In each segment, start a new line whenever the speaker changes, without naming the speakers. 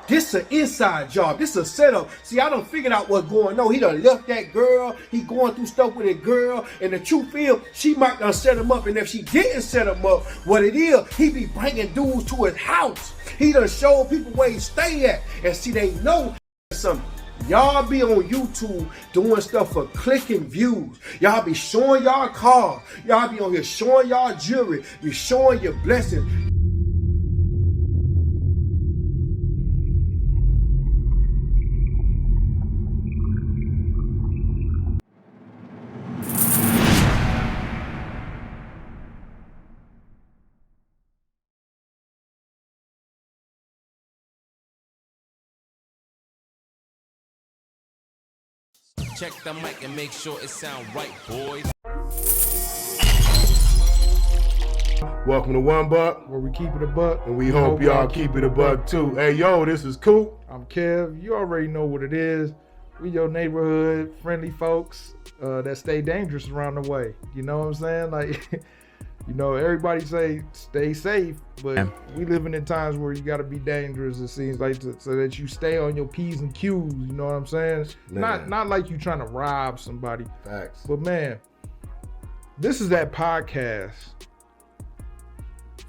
This an inside job. This a setup. See, I done figured out what's going on. He done left that girl. He going through stuff with that girl. And the truth is, she might done set him up. And if she didn't set him up, what it is, he be bringing dudes to his house. He done showed people where he stay at. And see, they know something. Y'all be on YouTube doing stuff for clicking views. Y'all be showing y'all cars. Y'all be on here showing y'all jewelry. You showing your blessings.
Check the mic and make sure it sound right, boys.
Welcome to One Buck,
where we keep it a buck.
and we hope y'all keep it a buck too. Hey, yo, this is Coop.
I'm Kev. You already know what it is. We your neighborhood friendly folks that stay dangerous around the way. You know what I'm saying? Like, you know, everybody say stay safe, but we living in times where you got to be dangerous. It seems like so that you stay on your P's and Q's. You know what I'm saying? Not like you trying to rob somebody.
Facts.
But man, this is that podcast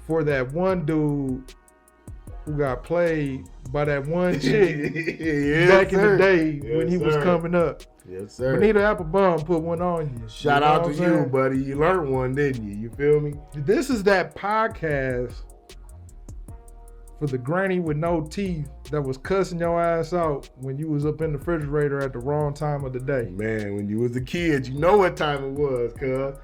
for that one dude who got played by that one chick back in the day when he was coming up.
Yes, sir.
Bonita Applebaum put one on you.
Shout out to you, buddy. You learned one, didn't you? You feel me?
This is that podcast for the granny with no teeth that was cussing your ass out when you was up in the refrigerator at the wrong time of the day.
Man, when you was a kid, you know what time it was, cuz.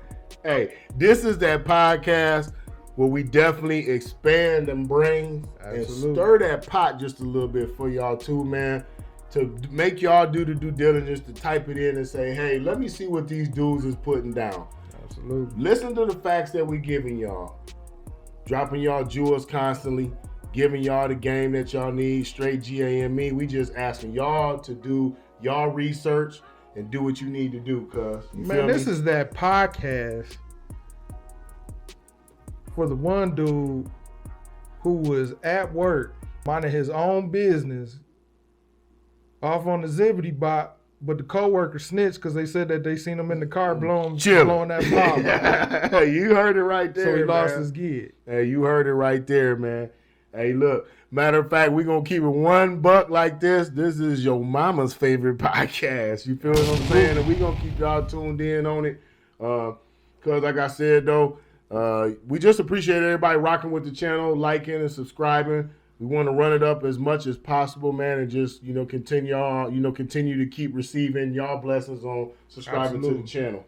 Hey, this is that podcast where we definitely expand them brains and stir that pot just a little bit for y'all too, man. To make y'all do the due diligence to type it in and say, hey, let me see what these dudes is putting down.
Absolutely.
Listen to the facts that we giving y'all. Dropping y'all jewels constantly, giving y'all the game that y'all need, straight GAME. We just asking y'all to do y'all research and do what you need to do, cuz.
Man, this is that podcast for the one dude who was at work, minding his own business, off on the zippity bop, but the coworker snitched because they said that they seen him in the car blowing that pop.
You heard it right there,
so he lost
man.
his gig.
Hey, you heard it right there, man. Hey, look, matter of fact, we're going to keep it one buck like this. This is your mama's favorite podcast. You feel what I'm saying? And we're going to keep y'all tuned in on it. Because like I said, though, we just appreciate everybody rocking with the channel, liking and subscribing. We want to run it up as much as possible, man, and just, continue to keep receiving y'all blessings on subscribing to the channel.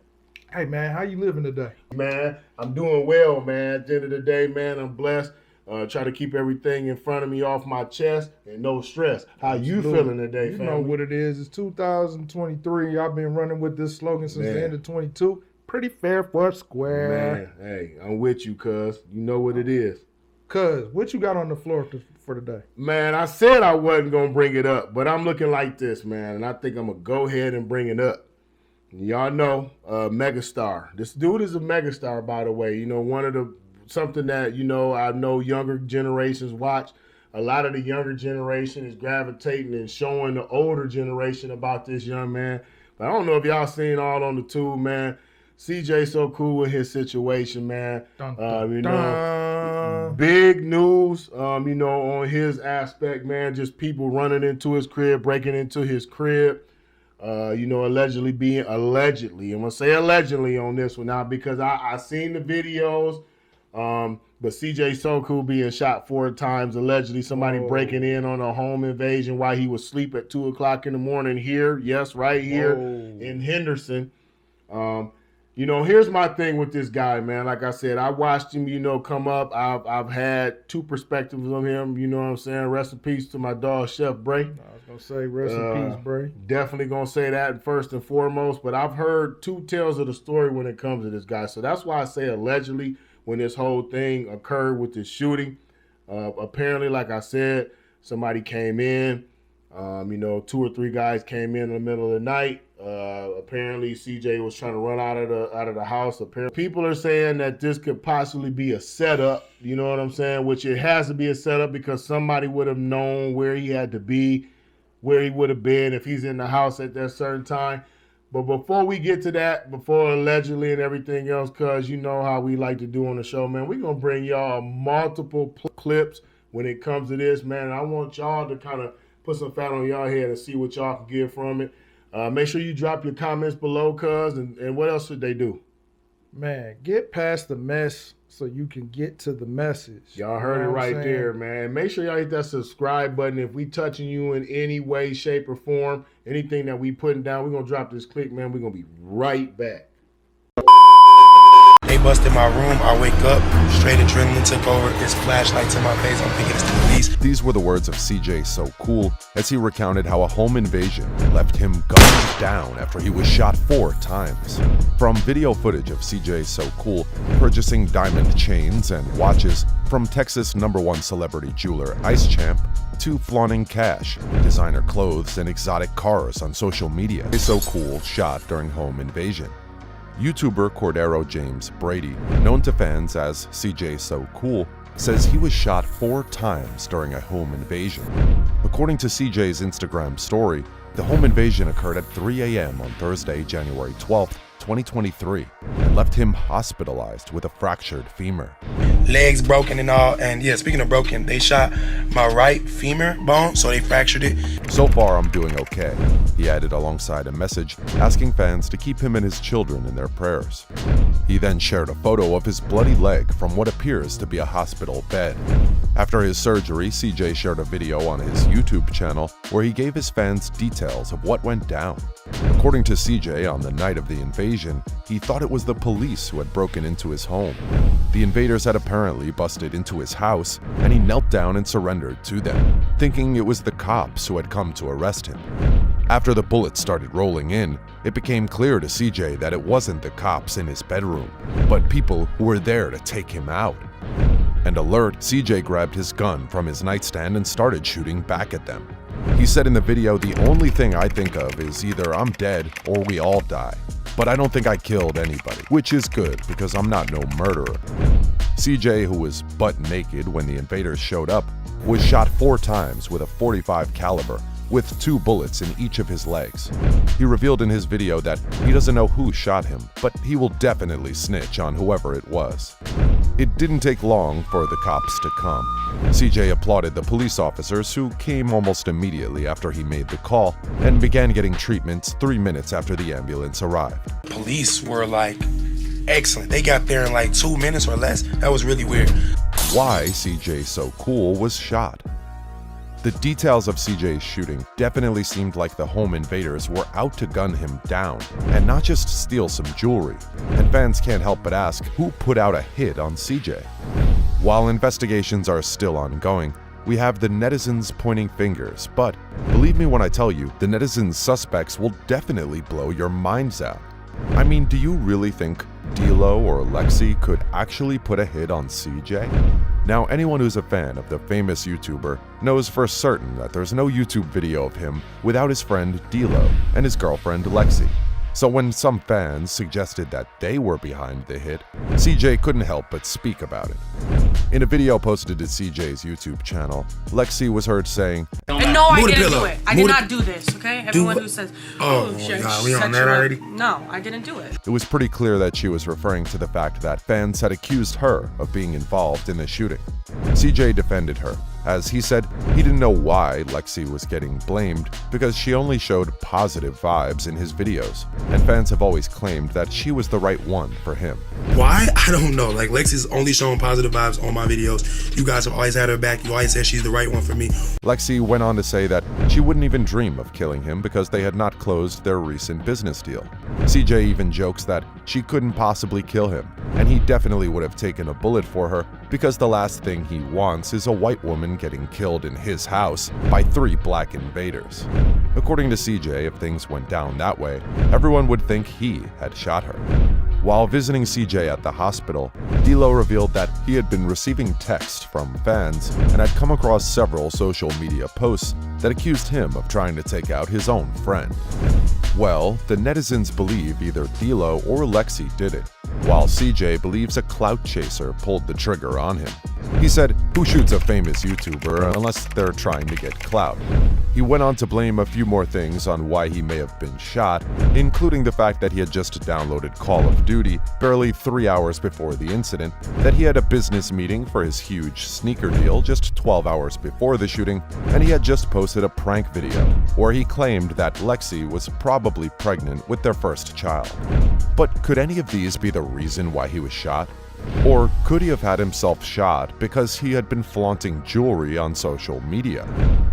Hey, man, how you living today?
Man, I'm doing well, man. At the end of the day, man, I'm blessed. Try to keep everything in front of me off my chest and no stress. How you feeling today,
You
family?
know what it is. It's 2023. I've been running with this slogan since the end of 22. Pretty fair for square.
Man, hey, I'm with you, cuz. You know what it is.
Cuz, what you got on the floor for today?
Man, I said I wasn't going to bring it up, but I'm looking like this, man, and I think I'm going to go ahead and bring it up. Y'all know, megastar. This dude is a megastar, by the way. You know, something that, I know younger generations watch. A lot of the younger generation is gravitating and showing the older generation about this young man. But I don't know if y'all seen all on the tube, man. CJ so cool with his situation, man.
Dun, dun, dun.
Big news, on his aspect, man. Just people running into his crib, breaking into his crib. Allegedly, I'm going to say allegedly on this one now because I seen the videos. But CJ so cool being shot 4 times, allegedly somebody breaking in on a home invasion while he was asleep at 2 o'clock in the morning here. Yes, right here in Henderson. Here's my thing with this guy, man. Like I said, I watched him, come up. I've had 2 perspectives of him, you know what I'm saying? Rest in peace to my dog, Chef Bray.
I was going to say rest in peace, Bray.
Definitely going to say that first and foremost. But I've heard 2 tales of the story when it comes to this guy. So that's why I say allegedly when this whole thing occurred with this shooting. Apparently, like I said, somebody came in. You know, 2 or 3 guys came in the middle of the night. Apparently CJ was trying to run out of the house. Apparently, people are saying that this could possibly be a setup. You know what I'm saying? Which it has to be a setup because somebody would have known where he had to be, where he would have been if he's in the house at that certain time. But before we get to that, before allegedly and everything else, cuz you know how we like to do on the show, man, we're going to bring y'all multiple clips when it comes to this, man. I want y'all to kind of put some fat on y'all head and see what y'all can get from it. Make sure you drop your comments below, cuz, and what else should they do?
Man, get past the mess so you can get to the message.
Y'all heard it right there, man. Make sure y'all hit that subscribe button. If we touching you in any way, shape, or form, anything that we putting down, we're going to drop this clip, man. We're going to be right back.
They busted my room. I wake up, straight adrenaline took over. There's flashlights in my face. I'm thinking it's the police.
These were the words of CJ So Cool as he recounted how a home invasion left him gunned down after he was shot 4 times. From video footage of CJ So Cool purchasing diamond chains and watches from Texas #1 celebrity jeweler Ice Champ to flaunting cash, designer clothes, and exotic cars on social media. So Cool shot during home invasion. YouTuber Cordero James Brady, known to fans as CJ So Cool, says he was shot 4 times during a home invasion. According to CJ's Instagram story, the home invasion occurred at 3 a.m. on Thursday, January 12th, 2023, and left him hospitalized with a fractured femur.
Legs broken and all. And yeah, speaking of broken, they shot my right femur bone, so they fractured it.
So far, I'm doing okay, he added alongside a message asking fans to keep him and his children in their prayers. He then shared a photo of his bloody leg from what appears to be a hospital bed. After his surgery, CJ shared a video on his YouTube channel where he gave his fans details of what went down. According to CJ, on the night of the invasion, he thought it was the police who had broken into his home. The invaders had apparently busted into his house, and he knelt down and surrendered to them, thinking it was the cops who had come to arrest him. After the bullets started rolling in, it became clear to CJ that it wasn't the cops in his bedroom, but people who were there to take him out. And alert, CJ grabbed his gun from his nightstand and started shooting back at them. He said in the video, "The only thing I think of is either I'm dead or we all die. But I don't think I killed anybody, which is good because I'm not no murderer." CJ, who was butt naked when the invaders showed up, was shot 4 times with a .45 caliber, with 2 bullets in each of his legs. He revealed in his video that he doesn't know who shot him, but he will definitely snitch on whoever it was. It didn't take long for the cops to come. CJ applauded the police officers who came almost immediately after he made the call and began getting treatments 3 minutes after the ambulance arrived.
Police were like excellent. They got there in like 2 minutes or less. That was really weird.
Why CJ So Cool was shot. The details of CJ's shooting definitely seemed like the home invaders were out to gun him down, and not just steal some jewelry. And fans can't help but ask, who put out a hit on CJ? While investigations are still ongoing, we have the netizens pointing fingers, but believe me when I tell you, the netizens' suspects will definitely blow your minds out. I mean, do you really think D-Lo or Lexi could actually put a hit on CJ? Now, anyone who's a fan of the famous YouTuber knows for certain that there's no YouTube video of him without his friend D-Lo and his girlfriend Lexi. So when some fans suggested that they were behind the hit, CJ couldn't help but speak about it. In a video posted to CJ's YouTube channel, Lexi was heard saying,
"And no, I
Move the
didn't
pillow.
do it. I
Move
did
the-
not do this, okay? Everyone who says,
Oh,
shit,
God, we on that
sexual-
already?
No, I didn't do it.
it was pretty clear that she was referring to the fact that fans had accused her of being involved in the shooting. CJ defended her, as he said he didn't know why Lexi was getting blamed because she only showed positive vibes in his videos, and fans have always claimed that she was the right one for him.
Why? I don't know. Like, Lexi's only showing positive vibes on my videos. You guys have always had her back. You always said she's the right one for me.
Lexi went on to say that she wouldn't even dream of killing him because they had not closed their recent business deal. CJ even jokes that she couldn't possibly kill him, and he definitely would have taken a bullet for her because the last thing he wants is a white woman getting killed in his house by 3 black invaders. According to CJ, if things went down that way, everyone would think he had shot her. While visiting CJ at the hospital, D'Lo revealed that he had been receiving texts from fans and had come across several social media posts that accused him of trying to take out his own friend. Well, the netizens believe either D'Lo or Lexi did it, while CJ believes a clout chaser pulled the trigger on him. He said, "Who shoots a famous YouTuber unless they're trying to get clout?" He went on to blame a few more things on why he may have been shot, including the fact that he had just downloaded Call of Duty barely 3 hours before the incident, that he had a business meeting for his huge sneaker deal just 12 hours before the shooting, and he had just posted a prank video where he claimed that Lexi was probably pregnant with their first child. But could any of these be the reason why he was shot? Or could he have had himself shot because he had been flaunting jewelry on social media?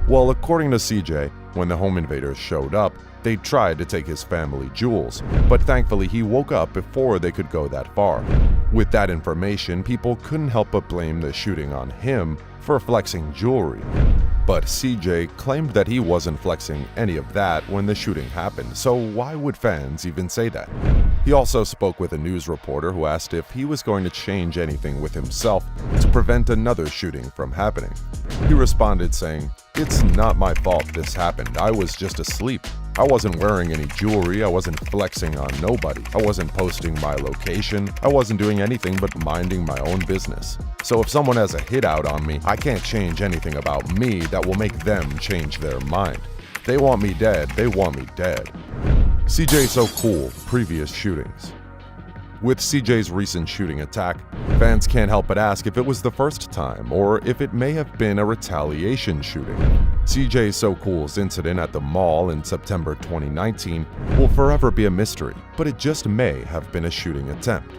Well, according to CJ, when the home invaders showed up, they tried to take his family jewels, but thankfully he woke up before they could go that far. With that information, people couldn't help but blame the shooting on him for flexing jewelry. But CJ claimed that he wasn't flexing any of that when the shooting happened, so why would fans even say that? He also spoke with a news reporter who asked if he was going to change anything with himself to prevent another shooting from happening. He responded saying, "It's not my fault this happened. I was just asleep. I wasn't wearing any jewelry, I wasn't flexing on nobody, I wasn't posting my location, I wasn't doing anything but minding my own business. So if someone has a hit out on me, I can't change anything about me that will make them change their mind. They want me dead, they want me dead." CJ So Cool, previous shootings. With CJ's recent shooting attack, fans can't help but ask if it was the first time or if it may have been a retaliation shooting. CJ So Cool's incident at the mall in September 2019 will forever be a mystery, but it just may have been a shooting attempt.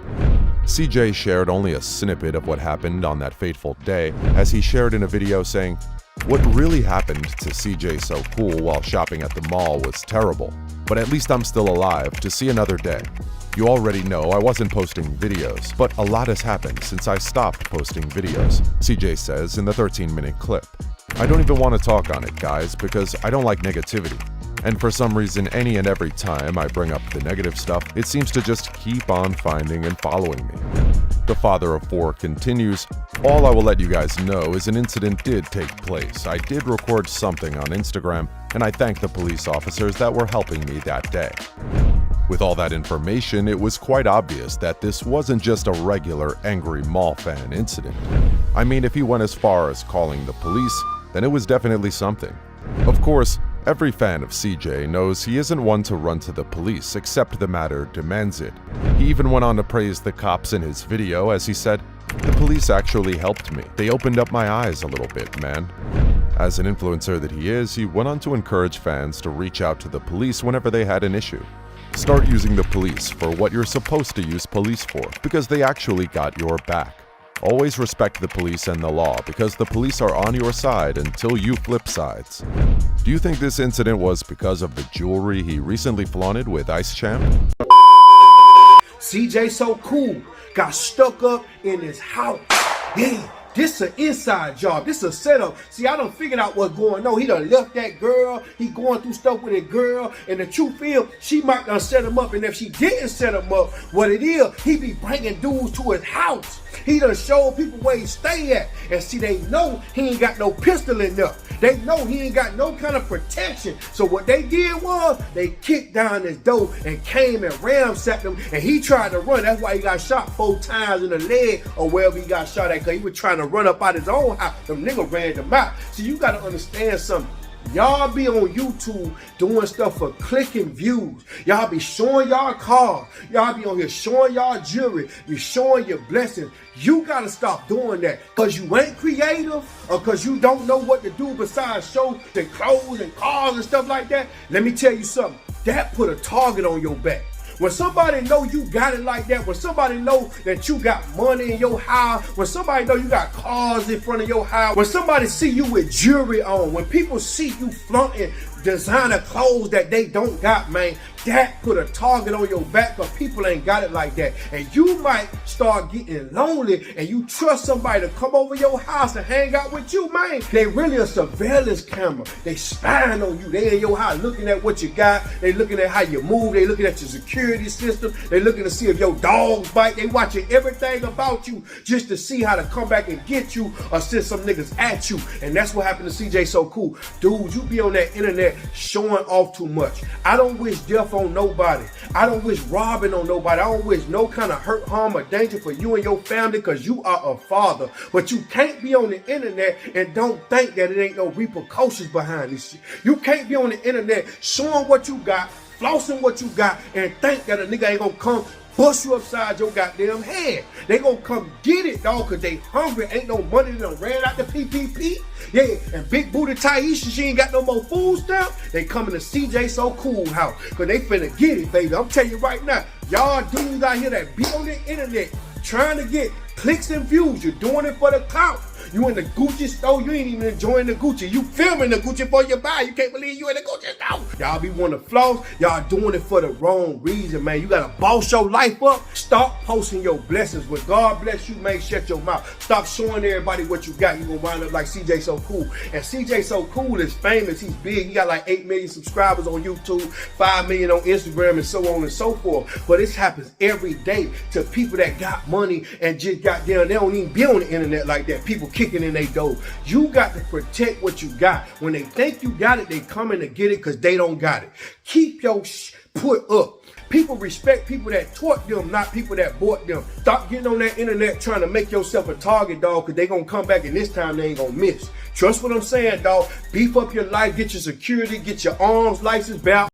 CJ shared only a snippet of what happened on that fateful day, as he shared in a video saying, "What really happened to CJ So Cool while shopping at the mall was terrible, but at least I'm still alive to see another day. You already know I wasn't posting videos, but a lot has happened since I stopped posting videos," CJ says in the 13-minute clip. "I don't even want to talk on it, guys, because I don't like negativity. And for some reason, any and every time I bring up the negative stuff, it seems to just keep on finding and following me." The father of four continues, "All I will let you guys know is an incident did take place. I did record something on Instagram, and I thank the police officers that were helping me that day." With all that information, it was quite obvious that this wasn't just a regular angry mall fan incident. I mean, if he went as far as calling the police, then it was definitely something. Of course, every fan of CJ knows he isn't one to run to the police except the matter demands it. He even went on to praise the cops in his video as he said, "The police actually helped me. They opened up my eyes a little bit, man." As an influencer that he is, he went on to encourage fans to reach out to the police whenever they had an issue. Start using the police for what you're supposed to use police for, because they actually got your back. Always respect the police and the law, because the police are on your side until you flip sides. Do you think this incident was because of the jewelry he recently flaunted with Ice Champ?
CJ So Cool got stuck up in his house. Yeah. This an inside job. This a setup. See, I done figured out what's going on. He done left that girl. He going through stuff with that girl. And the truth is, she might done set him up. And if she didn't set him up, what it is, he be bringing dudes to his house. He done showed people where he stay at. And see, they know he ain't got no pistol in there. They know he ain't got no kind of protection. So what they did was, they kicked down his door and came and ransacked him. And he tried to run. That's why he got shot 4 times in the leg or wherever he got shot at. Because he was trying to run up out his own house. Them niggas ran him out. So you got to understand something. Y'all be on YouTube doing stuff for clicking views. Y'all be showing y'all cars. Y'all be on here showing y'all jewelry. You showing your blessings. You gotta stop doing that. Cause you ain't creative or cause you don't know what to do besides show the clothes and cars and stuff like that. Let me tell you something. That put a target on your back. When somebody know you got it like that, when somebody know that you got money in your house, when somebody know you got cars in front of your house, when somebody see you with jewelry on, when people see you flaunting designer clothes that they don't got, man, that put a target on your back, because people ain't got it like that. And you might start getting lonely and you trust somebody to come over your house and hang out with you, man. They really a surveillance camera. They spying on you. They in your house looking at what you got. They looking at how you move. They looking at your security system. They looking to see if your dogs bite. They watching everything about you just to see how to come back and get you or send some niggas at you. And that's what happened to CJ So Cool. Dude, you be on that internet showing off too much. I don't wish death on nobody. I don't wish robbing on nobody. I don't wish no kind of hurt, harm, or danger for you and your family, because you are a father. But you can't be on the internet and don't think that it ain't no repercussions behind this shit. You can't be on the internet showing what you got, flossing what you got, and think that a nigga ain't gonna come bust you upside your goddamn head. They gonna come get it, dog, because they hungry. Ain't no money. They done ran out the PPP. Yeah, and Big Booty Taisha, she ain't got no more food stamp. They coming to CJ So Cool house, because they finna get it, baby. I'm telling you right now, y'all dudes out here that be on the internet trying to get clicks and views, you're doing it for the clout. You in the Gucci store, you ain't even enjoying the Gucci. You filming the Gucci for your buy. You can't believe you in the Gucci store. Y'all be wanting to floss. Y'all doing it for the wrong reason, man. You gotta boss your life up. Stop posting your blessings. When God bless you, man, shut your mouth. Stop showing everybody what you got. You gonna wind up like CJ So Cool. And CJ So Cool is famous. He's big. He got like 8 million subscribers on YouTube, 5 million on Instagram, and so on and so forth. But this happens every day to people that got money and just got down. They don't even be on the internet like that. People kicking in their door. You got to protect what you got. When they think you got it, they coming to get it because they don't got it. Keep your put up. People respect people that taught them, not people that bought them. Stop getting on that internet trying to make yourself a target, dog, because they gonna come back and this time they ain't gonna miss. Trust what I'm saying, dog. Beef up your life, get your security, get your arms license back.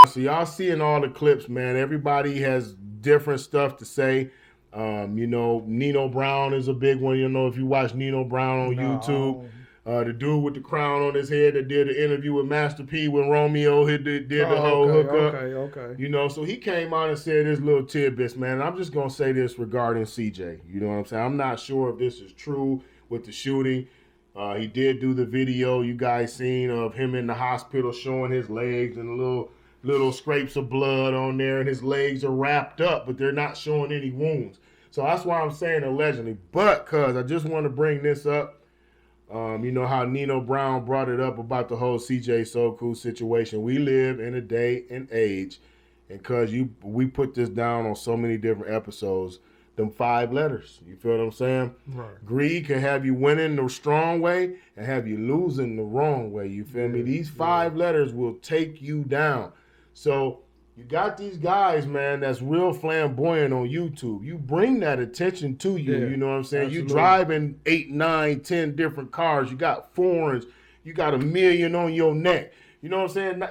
So y'all seeing all the clips, man. Everybody has different stuff to say. Nino Brown is a big one. You know, if you watch Nino Brown on YouTube, the dude with the crown on his head that did the interview with Master P when Romeo did the whole hookup.
Okay.
You know, so he came out and said his little tidbits, man. And I'm just gonna say this regarding CJ. You know what I'm saying? I'm not sure if this is true with the shooting. He did do the video you guys seen of him in the hospital showing his legs and little scrapes of blood on there, and his legs are wrapped up, but they're not showing any wounds. So that's why I'm saying allegedly. But cuz I just want to bring this up. You know how Nino Brown brought it up about the whole CJ So Cool situation. We live in a day and age, and cuz we put this down on so many different episodes. Them 5 letters. You feel what I'm saying? Right. Greed can have you winning the strong way and have you losing the wrong way. You feel me? These 5 letters will take you down. So you got these guys, man, that's real flamboyant on YouTube. You bring that attention to you, you know what I'm saying? Absolutely. You driving 8, 9, 10 different cars. You got foreigns. You got $1 million on your neck. You know what I'm saying?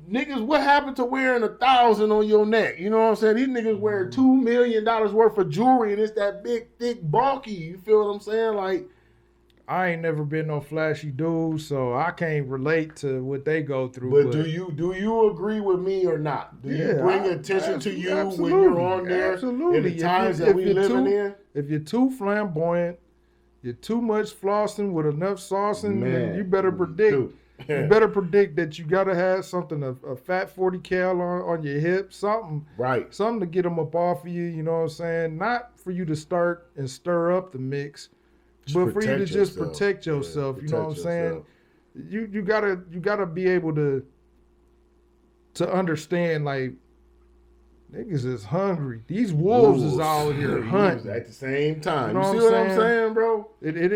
Niggas, what happened to wearing 1,000 on your neck? You know what I'm saying? These niggas wear $2 million worth of jewelry, and it's that big, thick, bulky. You feel what I'm saying? Like,
I ain't never been no flashy dude, so I can't relate to what they go through.
But do you agree with me or not? Do you bring attention to you when you're on there?
Absolutely.
In the times that we living in?
If you're too flamboyant, you're too much flossing with enough saucing, then you better predict. You better predict that you gotta have something, a fat 40 cal on your hip, something to get them up off of you. You know what I'm saying? Not for you to start and stir up the mix. But for you to just protect yourself, you know what I'm saying? You gotta be able to understand, like, niggas is hungry. These wolves is out here hunting
at the same time.
You know
see what I'm saying, bro?
It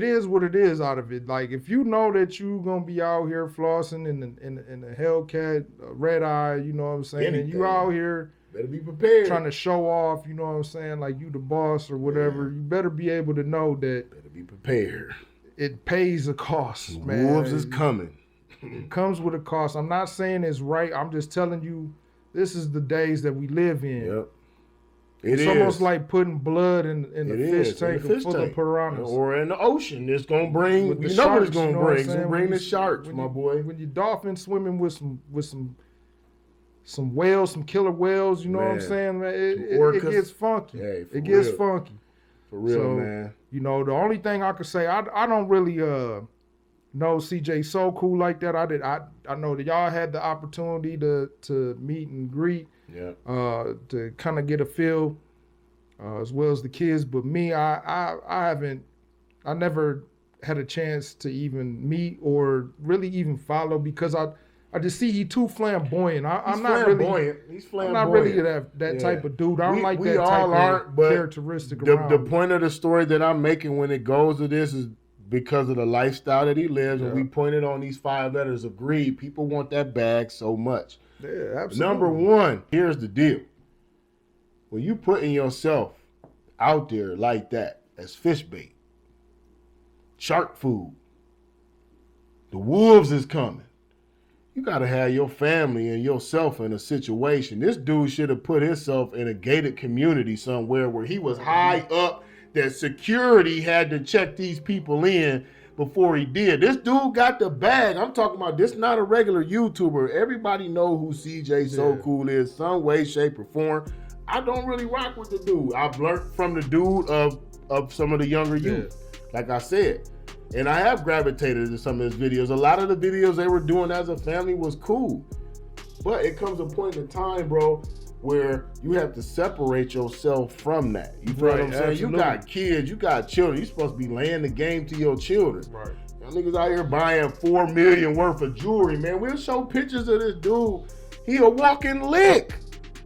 is what it is out of it. Like, if you know that you gonna be out here flossing in the Hellcat, red eye, you know what I'm saying, and you out here.
Better be prepared.
Trying to show off, you know what I'm saying, like you the boss or whatever. You better be able to know that.
Better be prepared.
It pays a cost, man.
Wolves is coming.
It comes with a cost. I'm not saying it's right. I'm just telling you, this is the days that we live in.
Yep.
It's almost like putting blood in the fish tank full of piranhas.
Or in the ocean. It's gonna bring. You know what it's gonna bring. It's gonna bring the sharks, my boy.
When you dolphins swimming with some whales, some killer whales, you know what I'm saying, man? It gets funky.
Hey,
it gets funky.
For real, man.
You know, the only thing I could say, I don't really know CJ so cool like that. I know that y'all had the opportunity to meet and greet, to kind of get a feel, as well as the kids. But me, I never had a chance to even meet or really even follow because I just see he too flamboyant. I'm not
flamboyant. He's flamboyant.
I'm not really that type of dude. I don't like that type of characteristic around
the
me.
point of the story that I'm making when it goes to this is because of the lifestyle that he lives, and we pointed on these 5 letters of greed. People want that bag so much.
Yeah, absolutely.
Number one, here's the deal. When you putting yourself out there like that as fish bait, shark food, the wolves is coming. You got to have your family and yourself in a situation. This dude should have put himself in a gated community somewhere where he was high up, that security had to check these people in before he did. This dude got the bag. I'm talking about this, not a regular YouTuber. Everybody know who CJ So Cool is, some way, shape, or form. I don't really rock with the dude. I've learned from the dude of some of the younger youth, like I said. And I have gravitated to some of his videos. A lot of the videos they were doing as a family was cool. But it comes a point in time, bro, where you have to separate yourself from that. You feel what I'm saying?
Absolutely.
You got kids, you got children. You're supposed to be laying the game to your children.
Right.
Y'all niggas out here buying $4 million worth of jewelry, man. We'll show pictures of this dude. He a walking lick.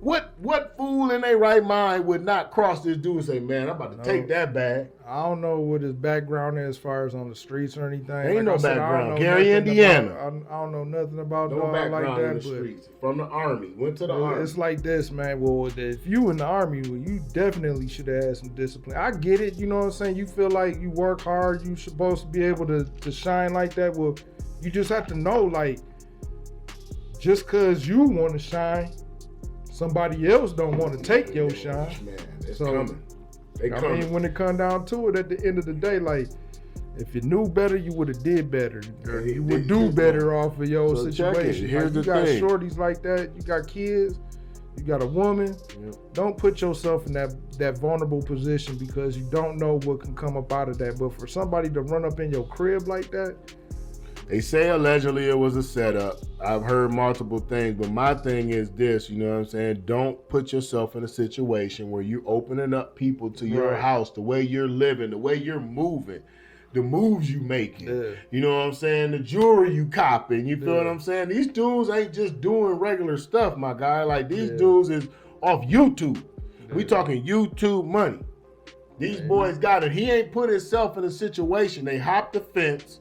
What fool in their right mind would not cross this dude and say, man, I'm about to take that bag?
I don't know what his background is as far as on the streets or anything.
Ain't no background.
Gary,
Gary, Indiana.
I don't know nothing about
No
dog
background
like that.
in the streets. From the Army. Went to the Army.
It's like this, man. Well, if you in the Army, well, you definitely should have had some discipline. I get it. You know what I'm saying? You feel like you work hard. You supposed to be able to shine like that. Well, you just have to know, like, just because you want to shine, somebody else don't want to take your shine.
Man, it's
So,
coming. They
I
coming.
mean, when it come down to it, at the end of the day, like, if you knew better, you would have did better. You would do better off of your
So check it.
situation.
Here's
Like,
the
you got
thing.
shorties like that. You got kids. You got a woman. Don't put yourself in that vulnerable position because you don't know what can come up out of that. But for somebody to run up in your crib like that,
They say allegedly it was a setup. I've heard multiple things, but my thing is this, you know what I'm saying? Don't put yourself in a situation where you're opening up people to your house, the way you're living, the way you're moving, the moves you making. You know what I'm saying? The jewelry you copping. You feel what I'm saying? These dudes ain't just doing regular stuff, my guy. Like, these dudes is off YouTube. We talking YouTube money. These boys got it. He ain't put himself in a situation. They hopped the fence,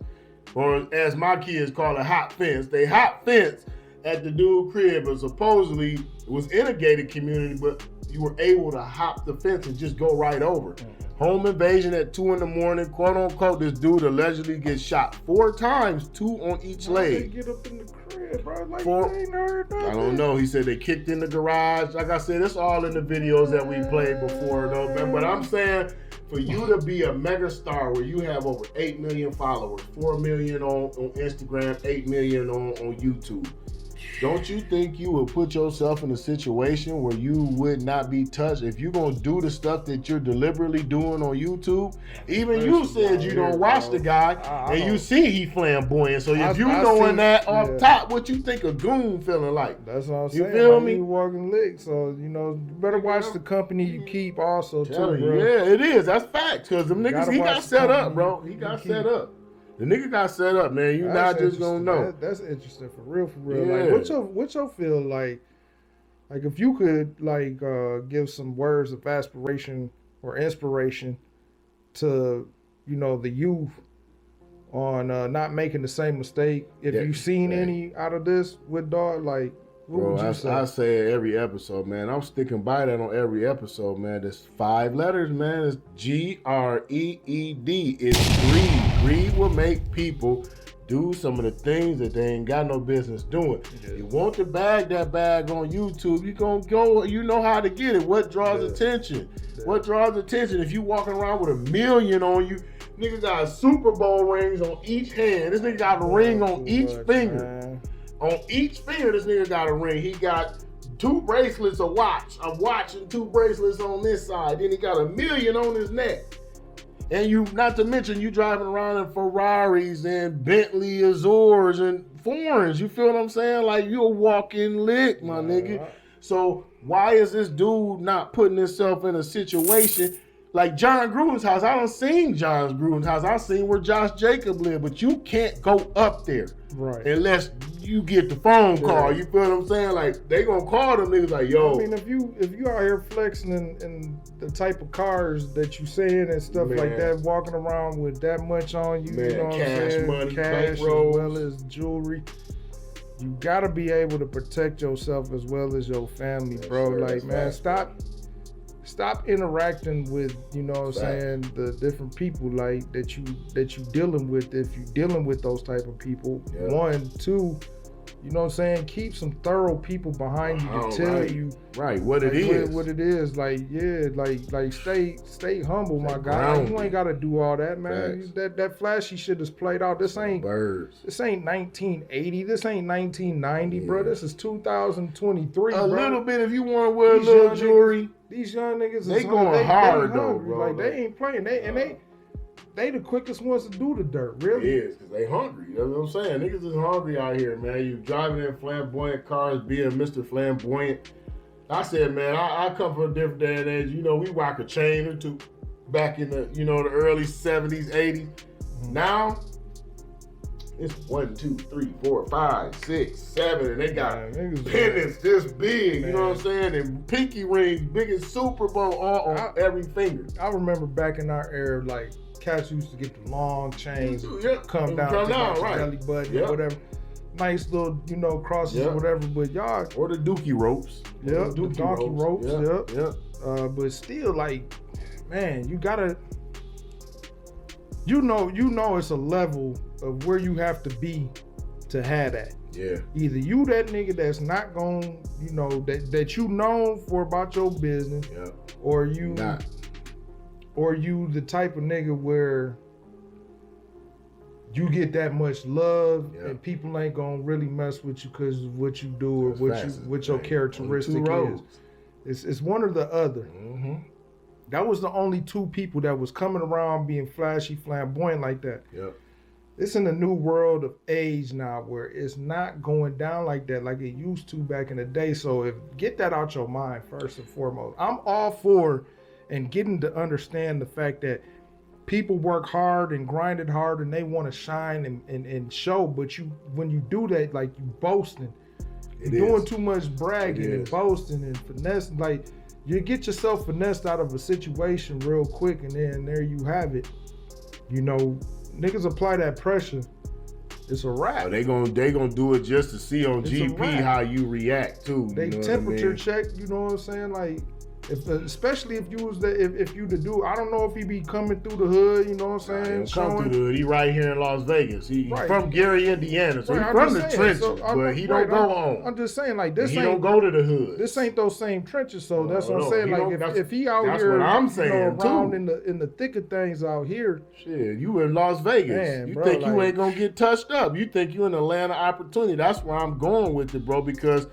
or as my kids call it, hop fence. They hop fence at the dude crib, and supposedly it was in a gated community, but you were able to hop the fence and just go right over. Home invasion at 2 a.m, quote unquote. This dude allegedly gets shot 4 times, 2 on each
they
leg.
get up in the crib, bro. Like,
For-
they ain't heard nothing.
I don't know. He said they kicked in the garage. Like I said, it's all in the videos that we played before, though, man. But I'm saying, for you to be a mega star where you have over 8 million followers, 4 million on Instagram, 8 million on YouTube, don't you think you would put yourself in a situation where you would not be touched if you're going to do the stuff that you're deliberately doing on YouTube? Even you said you don't watch the guy, and you see he flamboyant. So if you knowing that off top, what you think a goon feeling like?
That's what I'm
You
saying.
feel
Like,
me?
You walking lick, so you know you better watch the company you keep also too,
Telling
bro.
you, yeah, it is. That's facts. Because them niggas,
Gotta
he
watch
got
the
set up,
company
bro. He
you
got
keep.
set up. The nigga got set up, man. You not just gonna
interesting.
know.
That's interesting for real, for real.
Yeah.
Like, what's your feel like if you could give some words of aspiration or inspiration to the youth on not making the same mistake. If
Yeah,
you've seen
man.
any out of this with dog, like what
Bro,
would you say?
I say it every episode, man. I'm sticking by that on every episode, man. There's 5 letters, man. It's GREED. It's greed. Greed will make people do some of the things that they ain't got no business doing. You want to bag that bag on YouTube, you gonna go, you know how to get it. What draws attention? What draws attention? If you walking around with 1 million on you, nigga got Super Bowl rings on each hand. This nigga got a ring on each finger.
Man.
On each finger, this nigga got a ring. He got 2 bracelets, a watch and 2 bracelets on this side. Then he got 1 million on his neck. And you, not to mention, you driving around in Ferraris and Bentley Azures and foreigns. You feel what I'm saying? Like, you're a walking lick, my nigga. So why is this dude not putting himself in a situation like John Gruden's house? I done seen John Gruden's house. I seen where Josh Jacob lived, but you can't go up there unless you get the phone call. You feel what I'm saying? Like, they gonna call them niggas like, yo.
I mean, if you out here flexing in the type of cars that you saying and stuff like that, walking around with that much on you, you know what I'm saying?
Money,
cash
bankrolls,
as well as jewelry. You gotta be able to protect yourself as well as your family, bro. Like, man, stop interacting with, you know what I'm saying, the different people like that you dealing with. If you dealing with those type of people, 1, 2, you know what I'm saying, keep some thorough people behind you to tell you
what it is.
What it is. Like, like stay humble, my guy. You ain't gotta do all that, man. That flashy shit is played out. This ain't 1980. This ain't 1990, bro. This is 2023.
A little bit if you want to wear a little jewelry.
These young niggas,
they going hard though, bro.
Like, they ain't playing. They the quickest ones to do the dirt, really.
It is, because they hungry. That's what I'm saying. Niggas is hungry out here, man. You driving in flamboyant cars, being Mr. Flamboyant. I said, man, I come from a different day and age. You know, we rock a chain or two back in the, you know, the early 70s, 80s. Now, it's 1, 2, 3, 4, 5, 6, 7, and they got pendants this big, you know what I'm saying? And pinky rings, big as Super Bowl on every finger.
I remember back in our era, like, cats used to get the long chains, come down to the belly button, or whatever. Nice little, you know, crosses or whatever. But y'all,
or the dookie ropes.
The donkey ropes. But still, like, man, you gotta, you know, it's a level of where you have to be to have that. Either you that nigga that's not gonna, you know, that you known for about your business, or you not. Or you the type of nigga where you get that much love and people ain't gonna really mess with you because of what you do or what your characteristic is. It's one or the other. That was the only two people that was coming around being flashy, flamboyant like that. It's in the new world of age now where it's not going down like that like it used to back in the day. So get that out your mind first and foremost. I'm all for and getting to understand the fact that people work hard and grinded hard and they want to shine and show, but when you do that, like, you boasting. You're doing too much bragging and boasting and finessing. Like, you get yourself finessed out of a situation real quick, and then there you have it. You know, niggas apply that pressure, it's a wrap.
They gonna do it just to see on GP how you react too.
They temperature check, you know what I'm saying? Like, especially if you was if you the dude, I don't know if he be coming through the hood, you know what I'm saying?
Come through the hood. He right here in Las Vegas. He's from Gary, Indiana, so he's from the trenches, but he don't go on.
I'm just saying, like, this
he don't go to the hood.
This ain't those same trenches, so that's what I'm saying. Like, if he out here, what I'm saying, around in the thick of things out here,
shit, you in Las Vegas. Man, you think you ain't gonna get touched up? You think you in Atlanta opportunity? That's where I'm going with it, bro, because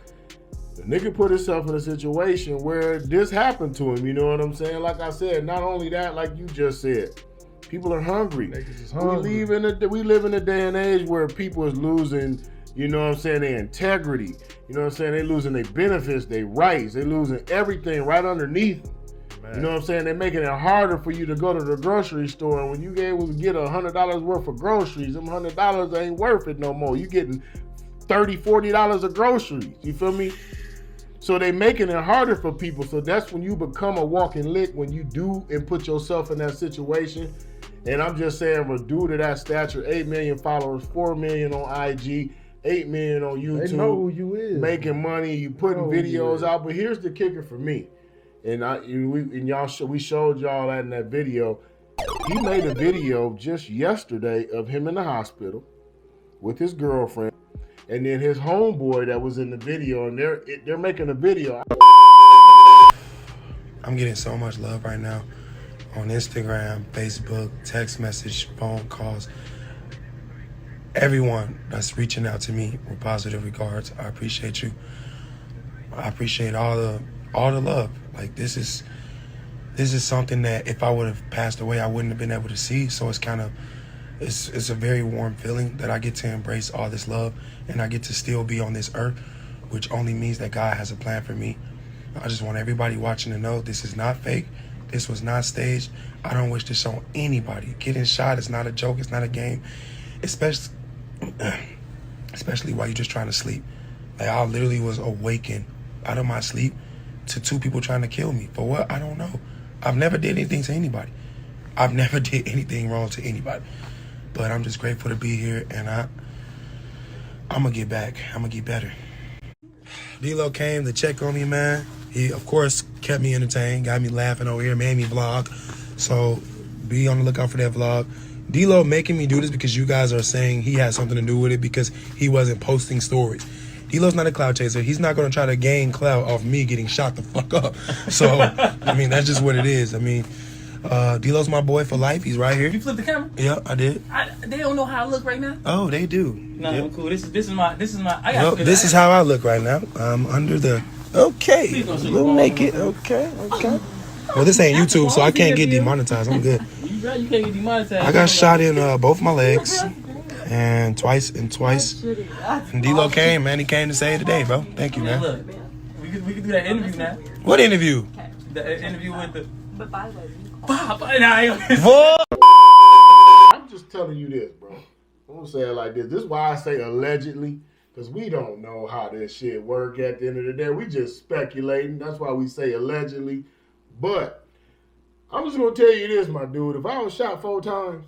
the nigga put himself in a situation where this happened to him, you know what I'm saying? Like I said, not only that, like you just said, people are hungry. Niggas is hungry. We live in a day and age where people is losing, you know what I'm saying, their integrity. You know what I'm saying? They losing their benefits, their rights. They losing everything right underneath them. Man. You know what I'm saying? They're making it harder for you to go to the grocery store. And when you able to get $100 worth of groceries, them $100 ain't worth it no more. You getting $30, $40 of groceries. You feel me? So they making it harder for people. So that's when you become a walking lick, when you do and put yourself in that situation. And I'm just saying, a dude of that stature, 8 million followers, 4 million on IG, 8 million on YouTube.
They know who you is.
Making money, you putting videos out. But here's the kicker for me. And we showed y'all that in that video. He made a video just yesterday of him in the hospital with his girlfriend. And then his homeboy that was in the video, and they're making a video.
I'm getting so much love right now on Instagram, Facebook, text message, phone calls. Everyone that's reaching out to me with positive regards, I appreciate you. I appreciate all the love. Like, this is this is something that if I would have passed away, I wouldn't have been able to see. So it's kind of, it's a very warm feeling that I get to embrace all this love and I get to still be on this earth, which only means that God has a plan for me. I just want everybody watching to know this is not fake. This was not staged. I don't wish this on anybody. Getting shot is not a joke. It's not a game, especially while you're just trying to sleep. Like, I literally was awakened out of my sleep to 2 people trying to kill me. For what? I don't know. I've never did anything to anybody. I've never did anything wrong to anybody. But I'm just grateful to be here, and I'm going to get back. I'm going to get better. D-Lo came to check on me, man. He, of course, kept me entertained, got me laughing over here, made me vlog. So be on the lookout for that vlog. D-Lo making me do this because you guys are saying he had something to do with it because he wasn't posting stories. D-Lo's not a clout chaser. He's not going to try to gain clout off me getting shot the fuck up. So, I mean, that's just what it is. I mean, D-Lo's my boy for life. He's right here.
You flipped the camera?
Yeah, I did.
They don't know how I look right now.
Oh, they do.
No,
Yep.
I'm cool. This is my. I
Well,
got.
this is how I look right now. I'm under the. Okay, a little naked. Okay. Well, this ain't YouTube, so I can't get demonetized. I'm good.
You can't get demonetized.
I got shot in both my legs, and twice. And D-Lo came, man. He came to save the day, bro. Thank you,
Man,
man.
look, we can do that interview now.
What interview?
The interview with the.
But by the way,
Bob. Nah,
What?
I'm just telling you this, bro. I'm gonna say it like this. This is why I say allegedly, because we don't know how this shit work at the end of the day. We just speculating. That's why we say allegedly. But I'm just gonna tell you this, my dude. If I was shot 4 times,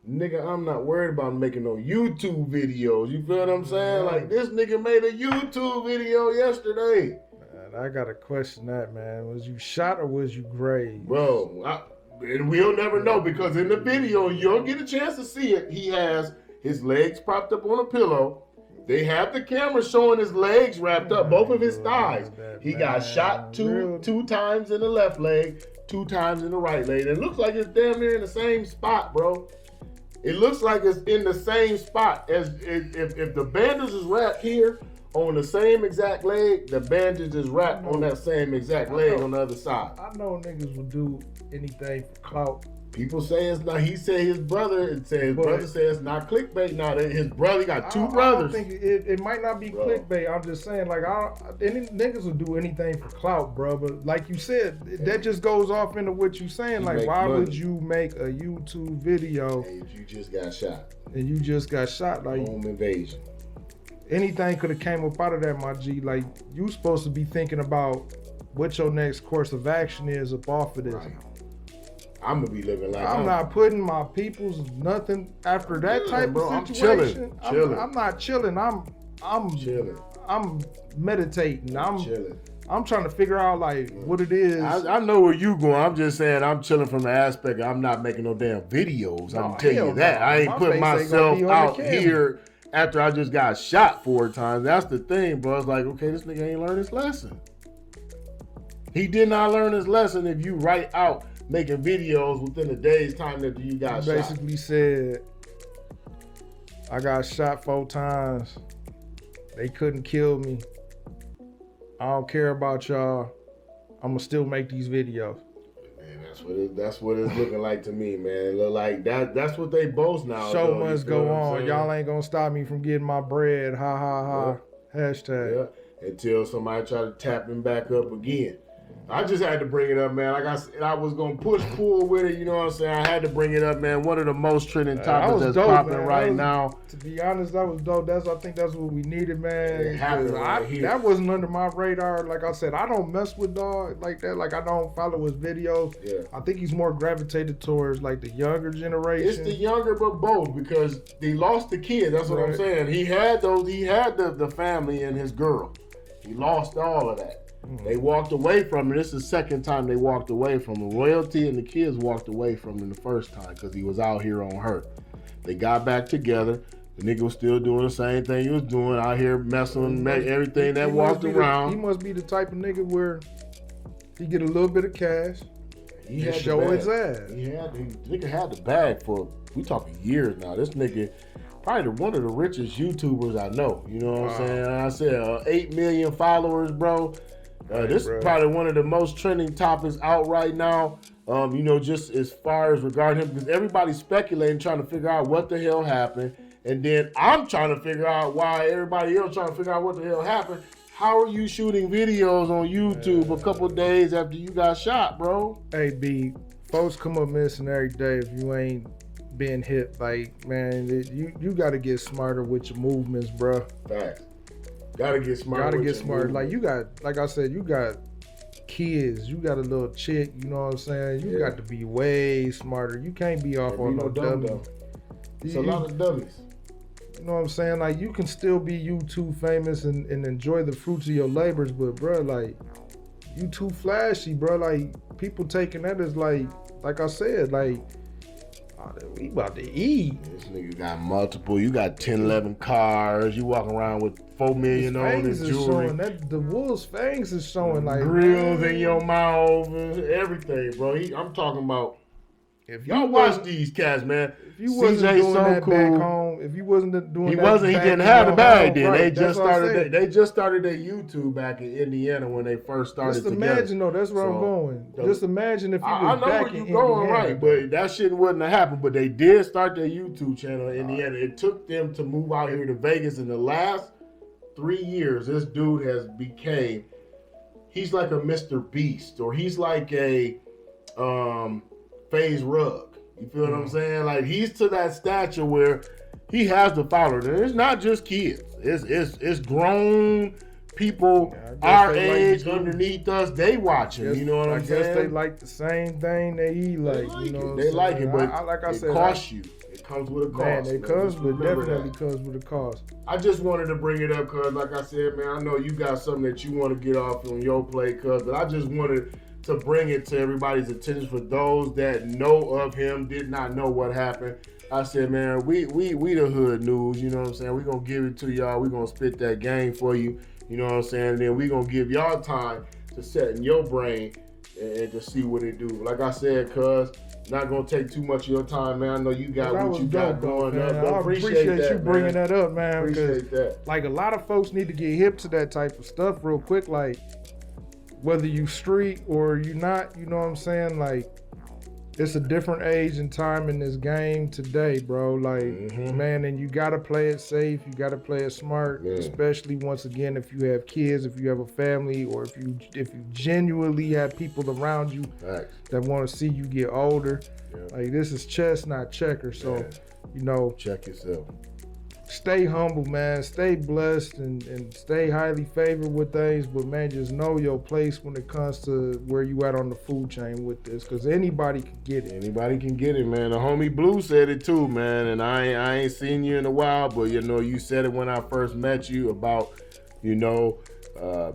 nigga, I'm not worried about making no YouTube videos. You feel what I'm saying? Like, this nigga made a YouTube video yesterday.
Man, I gotta question that, man. Was you shot or was you grazed?
Bro, and we'll never know because in the video, you'll get a chance to see it. He has his legs propped up on a pillow. They have the camera showing his legs wrapped up, both of his thighs. He got shot two times in the left leg, 2 times in the right leg. It looks like it's damn near in the same spot, bro. It looks like it's in the same spot as if the bandage is wrapped here on the same exact leg, the bandage is wrapped on that same exact leg on the other side.
I know niggas will do anything for clout.
People say it's not. He said his brother says it's not clickbait. Now his brother, he got 2 brothers.
I don't think it might not be clickbait. I'm just saying, like, any niggas will do anything for clout, bro. But like you said, that just goes off into what you saying. Like, why would you make a YouTube video
if you just got shot?
And you just got shot, like
home invasion.
Anything could have came up out of that, my G. Like, you supposed to be thinking about what your next course of action is up off of this.
Right. I'm gonna be living like
I'm not putting my people's nothing after that type of situation.
I'm chilling.
I'm not chilling. I'm
chilling.
I'm meditating. I'm
chilling.
I'm trying to figure out like what it is.
I know where you going. I'm just saying I'm chilling from the aspect of I'm not making no damn videos. I can tell you that. I ain't putting myself out here after I just got shot 4 times. That's the thing, bro. It's like, okay, this nigga ain't learned his lesson. He did not learn his lesson if you write out making videos within a day's time that you got shot.
Basically said, I got shot 4 times. They couldn't kill me. I don't care about y'all. I'm gonna still make these videos.
Man, that's what it's looking like to me, man. Look like that's what they boast now.
Show must go on. Y'all ain't gonna stop me from getting my bread. Ha ha ha. Yeah. Hashtag.
Yeah. Until somebody try to tap him back up again. I just had to bring it up, man. Like I was gonna pull with it. You know what I'm saying? I had to bring it up, man. One of the most trending topics that's popping right now.
To be honest, that was dope. I think that's what we needed, man.
It happened right here.
That wasn't under my radar. Like I said, I don't mess with dog like that. Like I don't follow his videos.
Yeah.
I think he's more gravitated towards like the younger generation.
It's the younger, but both because they lost the kid. That's what I'm saying. He had the family and his girl. He lost all of that. They walked away from him. This is the second time they walked away from him. Royalty and the kids walked away from him the first time because he was out here on her. They got back together. The nigga was still doing the same thing he was doing out here, messing with everything that walked around.
He must be the type of nigga where he get a little bit of cash.
He had
show his ass.
The nigga had the bag for, we talking years now. This nigga probably one of the richest YouTubers I know. You know what I'm saying? I said 8 million followers, bro. This
bro.
is probably one of the most trending topics out right now. You know, just as far as regarding him, because everybody's speculating, trying to figure out what the hell happened. And then I'm trying to figure out why everybody else trying to figure out what the hell happened. How are you shooting videos on YouTube a couple days after you got shot, bro?
Hey, B, folks come up missing every day if you ain't been hit. Like, man, you got to get smarter with your movements, bro.
Facts. Gotta get smarter.
Gotta
with
get
your
smarter.
movement.
Like, you got, like I said, you got kids. You got a little chick, you know what I'm saying? You got to be way smarter. You can't be off on no dummy.
It's a lot of dummies.
You know what I'm saying? Like, you can still be YouTube famous and enjoy the fruits of your labors, but bro, like, you too flashy, bro. Like, people taking that as like I said, like, oh, we about to eat.
This nigga got multiple. You got 10, 11 cars. You walking around with $4 million on his
is
jewelry.
showing that the wolf's fangs is showing, like,
Grills
man,
in your mouth and everything, bro. I'm talking about.
If
Y'all watch these cats, man.
If you wasn't
CJ
doing
so
that
cool.
back home, if you wasn't doing
He
that
wasn't. He
back
didn't
in
have the
your
bag
home,
then.
right,
They
that's
just
what I'm
started.
saying.
They just started their YouTube back in Indiana when they first started
Just
together.
imagine, though, that's where I'm
So,
going.
so-
Just imagine if you
I
was
know
back
where
in
you're going,
Indiana,
right? But that shit wouldn't have happened. But they did start their YouTube channel in Indiana. It took them to move out here to Vegas. In the last 3 years, this dude has became. He's like a Mr. Beast, or he's like a FaZe Rug. You feel what I'm saying? Like, he's to that stature where he has the followers. And it's not just kids. It's grown people our age underneath us. They watching. You know what I'm saying?
I guess they like the same thing that he like. You know,
They like it, but
like I said,
it costs you. It comes with a cost.
Man, it comes,
Just
but
remember
definitely
that.
comes with a cost.
I just wanted to bring it up because, like I said, man, I know you got something that you want to get off on your plate, but I just wanted to bring it to everybody's attention for those that know of him, did not know what happened. I said, man, we the hood news, you know what I'm saying? We're going to give it to y'all. We're going to spit that game for you, you know what I'm saying? And then we're going to give y'all time to set in your brain and to see what it do. Like I said, cuz, not going to take too much of your time, man. I know you got what you got going up.
I appreciate
that,
you bringing that up, man.
Appreciate that.
Like, a lot of folks need to get hip to that type of stuff real quick. Like, whether you street or you not, you know what I'm saying? Like, it's a different age and time in this game today, bro. Like, man, and you gotta play it safe. You gotta play it smart, especially once again if you have kids, if you have a family, or if you genuinely have people around you that want to see you get older. Like, this is chess, not checker. So, you know,
check yourself.
Stay humble, man. Stay blessed and stay highly favored with things. But, man, just know your place when it comes to where you at on the food chain with this, because anybody can get it.
Anybody can get it, man. The homie Blue said it too, man. And I ain't seen you in a while, but, you know, you said it when I first met you about, you know,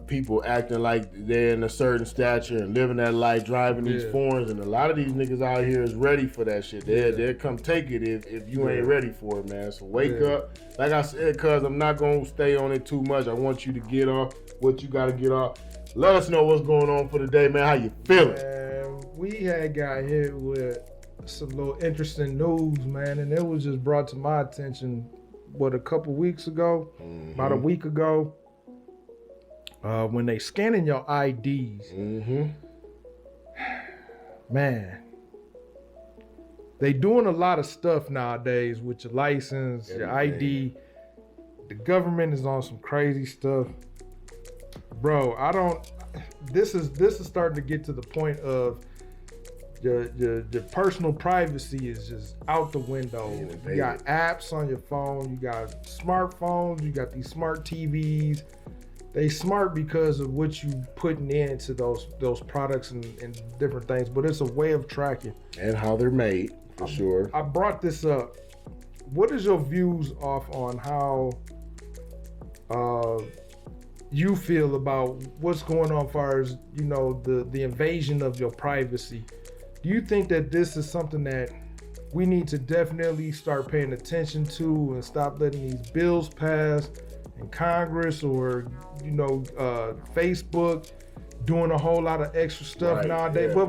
people acting like they're in a certain stature and living that life, driving these foreigns, and a lot of these niggas out here is ready for that shit. They'll come take it if you ain't ready for it, man. So wake up. Like I said, cuz I'm not gonna stay on it too much. I want you to get off what you gotta get off. Let us know what's going on for the day, man. How you feeling?
We had got hit with some little interesting news, man, and it was just brought to my attention, a couple weeks ago, about a week ago. When they scanning your IDs, man, they doing a lot of stuff nowadays with your license, your ID. The government is on some crazy stuff, bro. This is starting to get to the point of your personal privacy is just out the window. You got apps on your phone, you got smartphones, you got these smart TVs. They smart because of what you putting into those products and different things, but it's a way of tracking.
And how they're made, for sure.
I brought this up. What is your views off on how you feel about what's going on as far as, you know, the invasion of your privacy? Do you think that this is something that we need to definitely start paying attention to and stop letting these bills pass in Congress, or, you know, Facebook doing a whole lot of extra stuff nowadays? But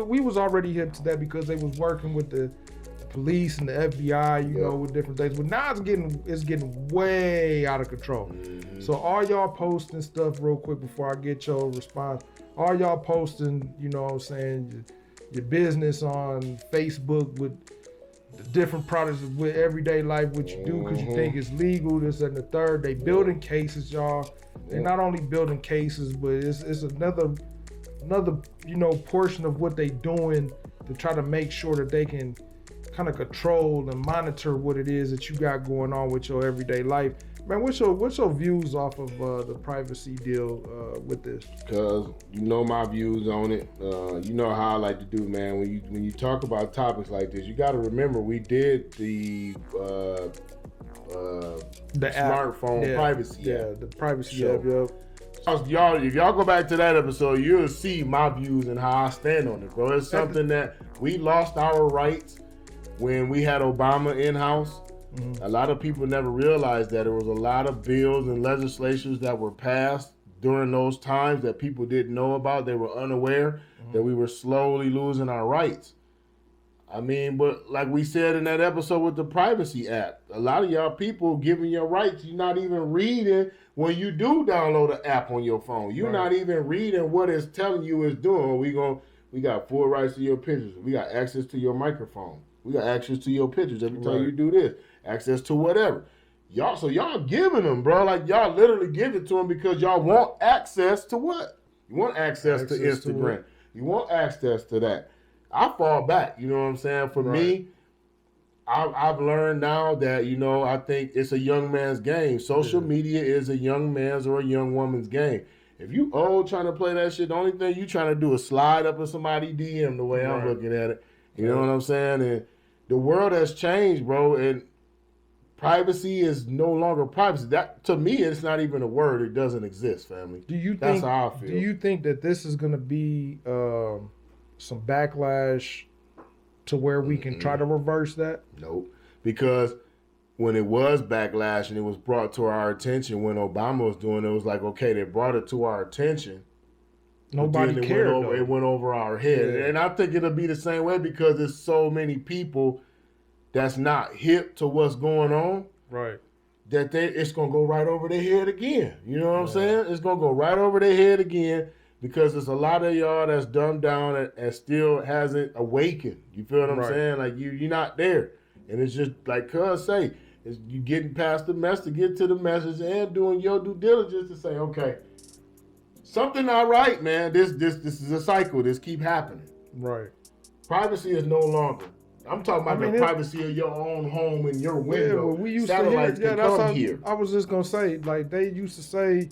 we was already hip to that because they was working with the police and the FBI, you know, with different things. But now it's getting way out of control. So all y'all posting stuff real quick before I get your response. All y'all posting, you know what I'm saying, your business on Facebook with the different products with everyday life, what you do because you think it's legal, this and the third. They building cases, y'all. They're not only building cases, but it's another portion of what they doing to try to make sure that they can kind of control and monitor what it is that you got going on with your everyday life. Man, what's your views off of the privacy deal with this?
Cause you know my views on it. You know how I like to do, man. When you talk about topics like this, you got to remember we did the smartphone privacy.
Yeah, the privacy
So,
app. Yeah.
Y'all, if y'all go back to that episode, you'll see my views and how I stand on it, bro. It's something that we lost our rights when we had Obama in house. A lot of people never realized that there was a lot of bills and legislations that were passed during those times that people didn't know about. They were unaware that we were slowly losing our rights. I mean, but like we said in that episode with the privacy app, a lot of y'all people giving your rights, you're not even reading when you do download an app on your phone. You're not even reading what it's telling you it's doing. We got full rights to your pictures. We got access to your microphone. We got access to your pictures every time you do this. Access to whatever. So y'all giving them, bro. Like y'all literally give it to them because y'all want access to what? You want access to Instagram. You want access to that. I fall back, you know what I'm saying? For me, I've learned now that, you know, I think it's a young man's game. Social media is a young man's or a young woman's game. If you old trying to play that shit, the only thing you trying to do is slide up in somebody's DM the way I'm looking at it. You know what I'm saying? And the world has changed, bro, and privacy is no longer privacy. That, to me, it's not even a word. It doesn't exist, family. That's how I feel.
Do you think that this is going to be some backlash to where we can try to reverse that?
Nope. Because when it was backlash and it was brought to our attention when Obama was doing it, it was like, okay, they brought it to our attention.
Nobody cared.
It went over our head. Yeah. And I think it'll be the same way because there's so many people that's not hip to what's going on.
Right.
That it's going to go right over their head again. You know what I'm saying? It's going to go right over their head again because there's a lot of y'all that's dumbed down and still hasn't awakened. You feel what I'm saying? Like you're not there. And it's just like Cuz say, it's you getting past the mess to get to the message and doing your due diligence to say, okay, something not right, man. This is a cycle. This keep happening.
Right.
Privacy is no longer. I'm talking about the privacy of your own home and your window.
Yeah, well, we used
Satellites
to hear,
can come here.
I was just gonna say, like they used to say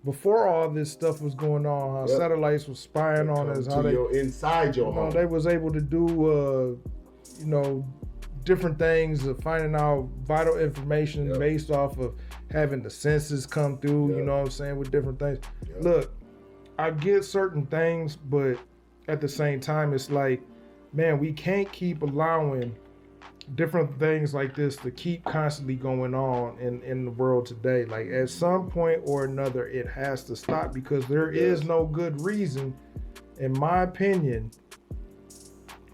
before all this stuff was going on, how satellites was spying on us, how they
inside your home.
They was able to do, different things of finding out vital information based off of having the census come through. You know what I'm saying, with different things. Look, I get certain things, but at the same time, it's like, man, we can't keep allowing different things like this to keep constantly going on in the world today. Like at some point or another, it has to stop because there is no good reason, in my opinion,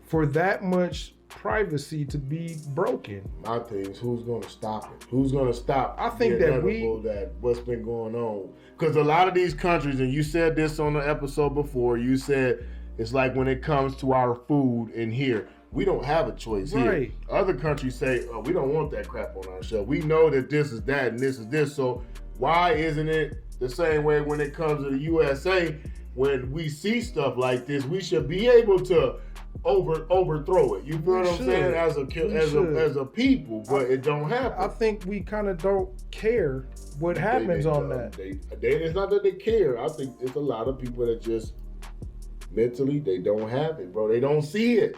for that much privacy to be broken.
My thing is, who's going to stop it? Who's going to stop?
I think that
what's been going on, because a lot of these countries, and you said this on the episode before, you said it's like when it comes to our food in here, we don't have a choice here. Other countries say, oh, we don't want that crap on our shelf. We know that this is that and this is this. So why isn't it the same way when it comes to the USA? When we see stuff like this, we should be able to overthrow it. You feel what I'm saying? As a people, but it don't happen.
I think we kind of don't care what happens on that.
It's not that they care. I think it's a lot of people that just mentally, they don't have it, bro. They don't see it.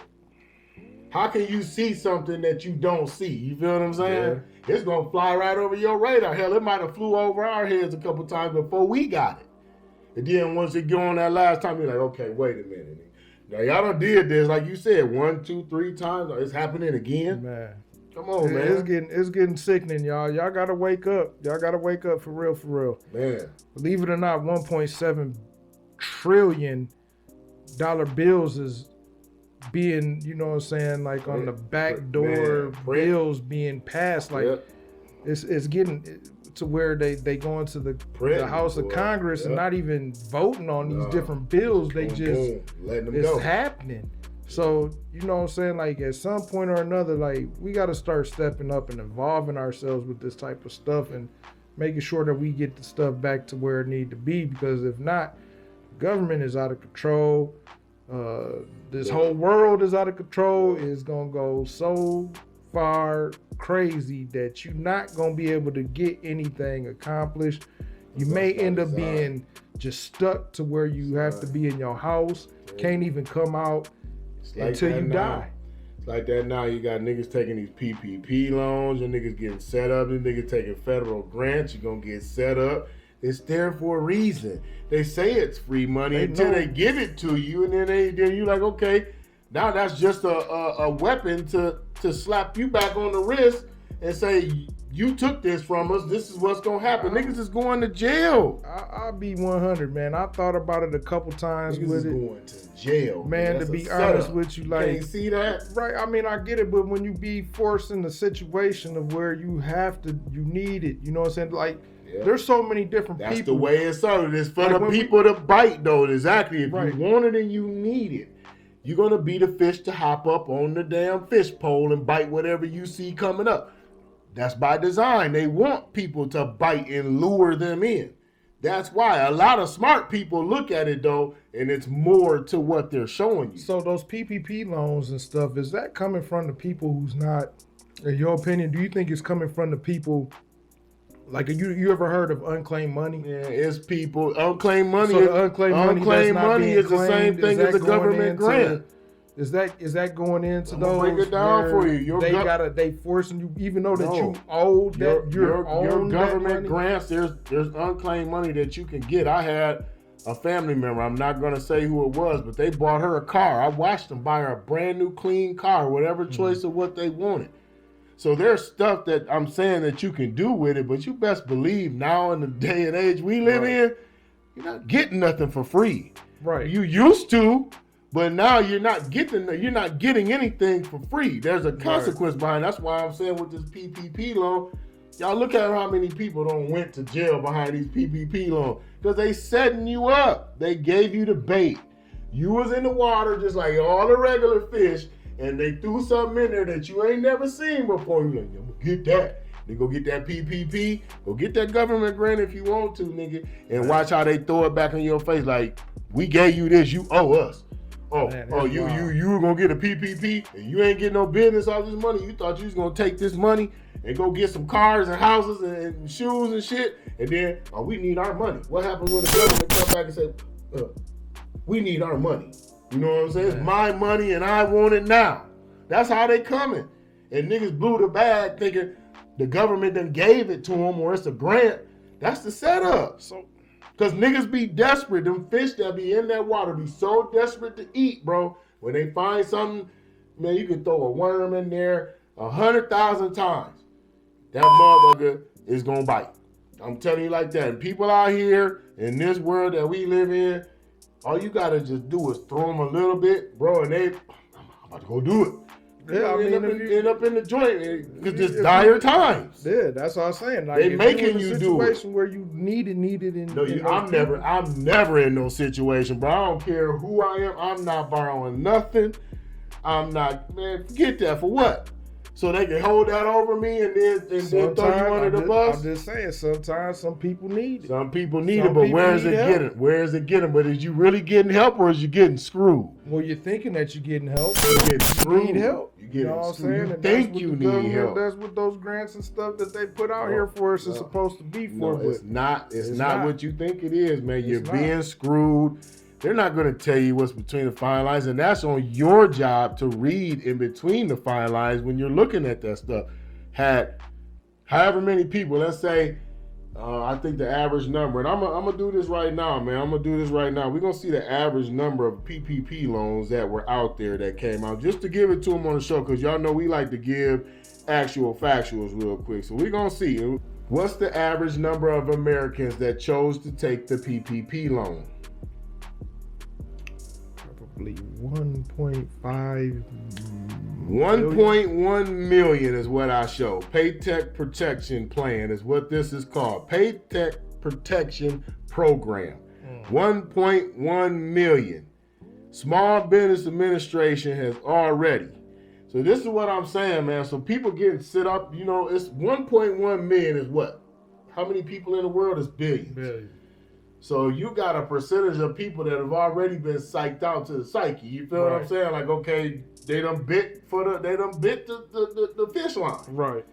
How can you see something that you don't see? You feel what I'm saying? Yeah. It's going to fly right over your radar. Hell, it might have flew over our heads a couple times before we got it. And then once it go on that last time, you're like, okay, wait a minute. Now, y'all done did this, like you said, 1, 2, 3 times. It's happening again.
Man.
Come on, man.
It's getting sickening, y'all. Y'all got to wake up. Y'all got to wake up for real, for real.
Man.
Believe it or not, $1.7 trillion bills is being, you know what I'm saying, like on the back door bills being passed. Like it's getting to where they go into the House of Congress and not even voting on these different bills. They just
letting them
it's
go.
happening. So, you know what I'm saying? Like, at some point or another, like, we got to start stepping up and involving ourselves with this type of stuff and making sure that we get the stuff back to where it need to be. Because if not, government is out of control. This whole world is out of control. It's going to go so far crazy that you're not going to be able to get anything accomplished. You may end up being just stuck to where you have to be in your house, can't even come out until you die.
It's like that now. You got niggas taking these PPP loans, your niggas getting set up, and niggas taking federal grants, you're gonna get set up. It's there for a reason. They say it's free money until they give it to you, and then you like, okay, now that's just a weapon to slap you back on the wrist and say, you took this from us, this is what's gonna happen. Niggas is going to jail.
I'll be 100, man. I thought about it a couple times
Niggas
with
is
it.
going to jail.
Man, to be honest with you, like,
can't see that?
Right, I mean, I get it, but when you be forced in the situation of where you need it, you know what I'm saying? Like, there's so many different people.
That's the way it's started. It's for the people to bite, though. Exactly. If you want it and you need it, you're gonna be the fish to hop up on the damn fish pole and bite whatever you see coming up. That's by design. They want people to bite and lure them in. That's why a lot of smart people look at it, though, and it's more to what they're showing you.
So those PPP loans and stuff, is that coming from the people who's not, in your opinion, do you think it's coming from the people, like, you ever heard of unclaimed money?
Yeah, it's people, unclaimed money.
So the unclaimed money
is the same thing as a government grant.
Is that going into those?
Break it down for you.
They forcing you, even though that you owe that your
government grants. There's unclaimed money that you can get. I had a family member. I'm not gonna say who it was, but they bought her a car. I watched them buy her a brand new clean car, whatever choice of what they wanted. So there's stuff that I'm saying that you can do with it, but you best believe now in the day and age we live in, you're not getting nothing for free.
Right.
You used to. But now you're not getting anything for free. There's a consequence behind it. That's why I'm saying with this PPP loan, y'all look at how many people don't went to jail behind these PPP loans. Because they setting you up. They gave you the bait. You was in the water just like all the regular fish, and they threw something in there that you ain't never seen before. You're like, I'm gonna get that. Then go get that PPP. Go get that government grant if you want to, nigga. And watch how they throw it back in your face like, we gave you this, you owe us. You were gonna get a PPP and you ain't getting no business off this money. You thought you was gonna take this money and go get some cars and houses and shoes and shit, and then we need our money. What happens when the government come back and say, we need our money? You know what I'm saying? It's my money and I want it now. That's how they coming. And niggas blew the bag thinking the government done gave it to them or it's a grant. That's the setup. Because niggas be desperate. Them fish that be in that water be so desperate to eat, bro. When they find something, man, you can throw a worm in there 100,000 times. That motherfucker is going to bite. I'm telling you like that. And people out here in this world that we live in, all you got to just do is throw them a little bit, bro, and I'm about to go do it.
Yeah, I mean,
end up in the joint because it's dire times.
Yeah, that's what I'm saying. Like,
they making you do it.
Situation where you need it.
I'm never in no situation, bro. I don't care who I am. I'm not borrowing nothing. I'm not, man. Forget that. For what? So they can hold that over me and then throw you under the bus.
I'm just saying, sometimes some people need it.
Some people need it, but where is it getting? Where is it getting? But is you really getting help or is you getting screwed?
Well, you're thinking that you're getting help.
You're getting screwed.
You need help.
You're getting
what I'm
screwed.
saying?
You think you need help.
That's what those grants and stuff that they put out here for us is supposed to be for.
No, it's not. It's not what you think it is, man. You're being screwed. They're not going to tell you what's between the fine lines, and that's on your job to read in between the fine lines when you're looking at that stuff. Had however many people, let's say, I think the average number, and I'm gonna do this right now, man. I'm gonna do this right now. We're gonna see the average number of PPP loans that were out there that came out, just to give it to them on the show, because y'all know we like to give actual factuals real quick. So we're gonna see what's the average number of Americans that chose to take the PPP loan.
roughly 1.5
1.1 million is what I show. Paytech Protection Plan is what this is called. Paytech Protection Program. 1.1 million. Small Business Administration has already. So this is what I'm saying, man. So people getting set up, you know, it's 1.1 million is what? How many people in the world is billions?
Billion.
So you got a percentage of people that have already been psyched out to the psyche. You feel what I'm saying? Like, okay, they done bit the fish line.
Right.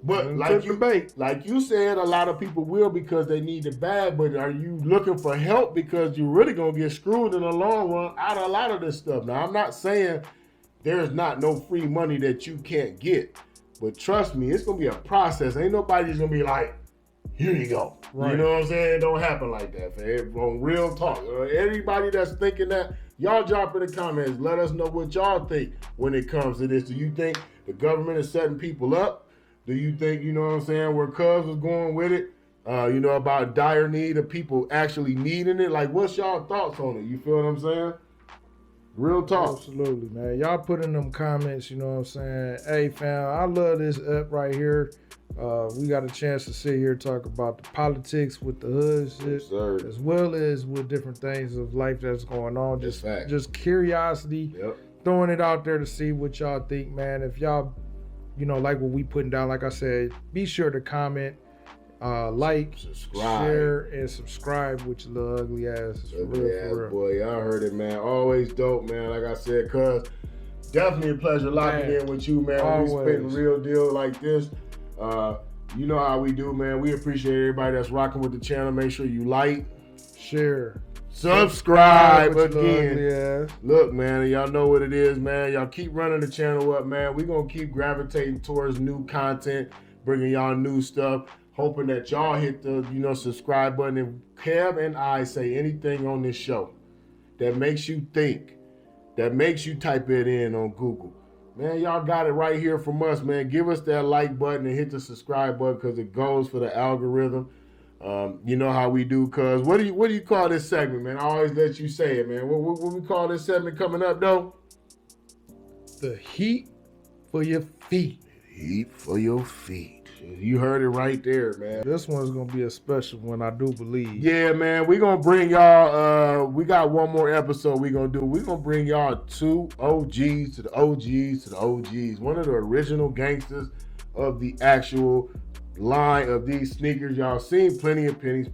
But like you said, a lot of people will because they need it bad. But are you looking for help because you're really gonna get screwed in the long run out of a lot of this stuff? Now, I'm not saying there's not no free money that you can't get, but trust me, it's gonna be a process. Ain't nobody's gonna be like, here you go.
Right.
You know what I'm saying? It don't happen like that, fam. On real talk. Everybody that's thinking that, y'all drop in the comments. Let us know what y'all think when it comes to this. Do you think the government is setting people up? Do you think, you know what I'm saying, where Cuz was going with it, you know, about dire need of people actually needing it? Like, what's y'all thoughts on it? You feel what I'm saying? Real talk.
Absolutely, man. Y'all put in them comments, you know what I'm saying? Hey, fam, I love this app right here. We got a chance to sit here and talk about the politics with the hood shit,
Yes,
as well as with different things of life that's going on. Just curiosity, throwing it out there to see what y'all think, man. If y'all, you know, like what we putting down, like I said, be sure to comment, like, share, and subscribe with your little ugly ass. For real.
Boy, y'all heard it, man. Always dope, man. Like I said, Cuz, definitely a pleasure locking in with you, man.
Always.
We spitting real deal like this. You know how we do, man. We appreciate everybody that's rocking with the channel. Make sure you like,
share,
subscribe again.
Yeah.
Look, man, y'all know what it is, man. Y'all keep running the channel up, man. We're going to keep gravitating towards new content, bringing y'all new stuff, hoping that y'all hit the, you know, subscribe button. If Kev and I say anything on this show that makes you think, that makes you type it in on Google, man, y'all got it right here from us, man. Give us that like button and hit the subscribe button because it goes for the algorithm. You know how we do, Cuz. What do you call this segment, man? I always let you say it, man. What we call this segment coming up, though?
The heat for your feet.
Heat for your feet. You heard it right there, man.
This one's going to be a special one, I do believe.
Yeah, man. We're going to bring y'all, we got one more episode we're going to do. We're going to bring y'all two OGs to the OGs to the OGs. One of the original gangsters of the actual line of these sneakers. Y'all seen plenty of pennies.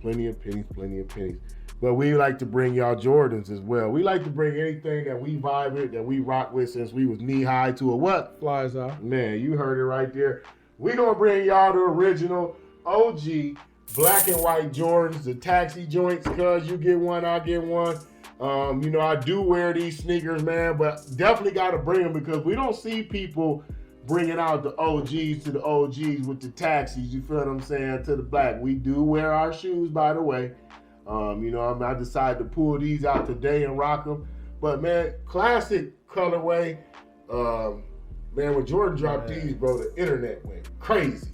But we like to bring y'all Jordans as well. We like to bring anything that we vibe with, that we rock with since we was knee high to a what?
Flies out.
Man, you heard it right there. We're going to bring y'all the original OG black and white Jordans, the taxi joints, cuz you get one, I'll get one. You know, I do wear these sneakers, man, but definitely got to bring them because we don't see people bringing out the OGs to the OGs with the taxis, you feel what I'm saying, to the black. We do wear our shoes, by the way. You know, I decided to pull these out today and rock them. But, man, classic colorway. Man, when Jordan dropped these, bro, the internet went crazy.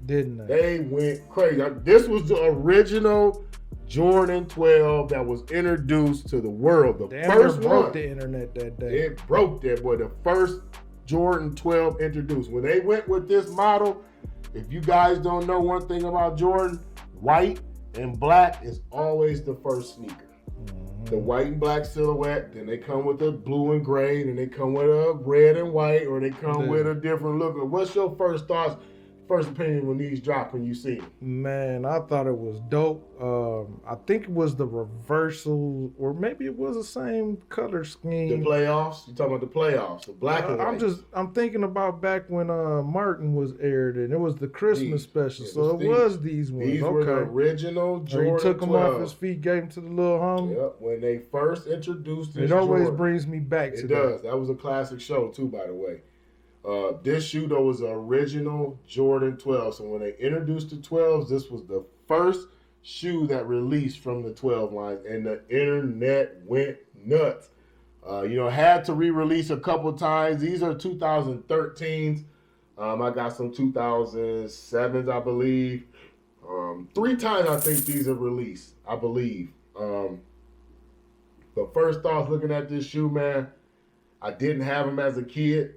Didn't
they? They went crazy. This was the original Jordan 12 that was introduced to the world. The first one.
Broke the internet that day.
It broke that, boy. The first Jordan 12 introduced. When they went with this model, if you guys don't know one thing about Jordan, white and black is always the first sneaker. The white and black silhouette, then they come with a blue and gray, then they come with a red and white, or they come with a different look. What's your first thoughts, first opinion when these drop when you see them?
Man, I thought it was dope. I think it was the reversal, or maybe it was the same color scheme.
The playoffs? You talking about the playoffs, the black and white?
I'm thinking about back when Martin was aired, and it was the Christmas special, so it was these ones.
These were the original Jordan.
He took
12.
them off his feet, gave them to the little homie.
Yep, when they first introduced this,
it always brings me back to that.
It does. That was a classic show too, by the way. This shoe though was the original Jordan 12. So when they introduced the 12s, this was the first shoe that released from the 12 line, and the internet went nuts. You know, had to re-release a couple times. These are 2013s. I got some 2007s, I believe. 3 times I think these are released, I believe. But But first off, looking at this shoe, man, I didn't have them as a kid.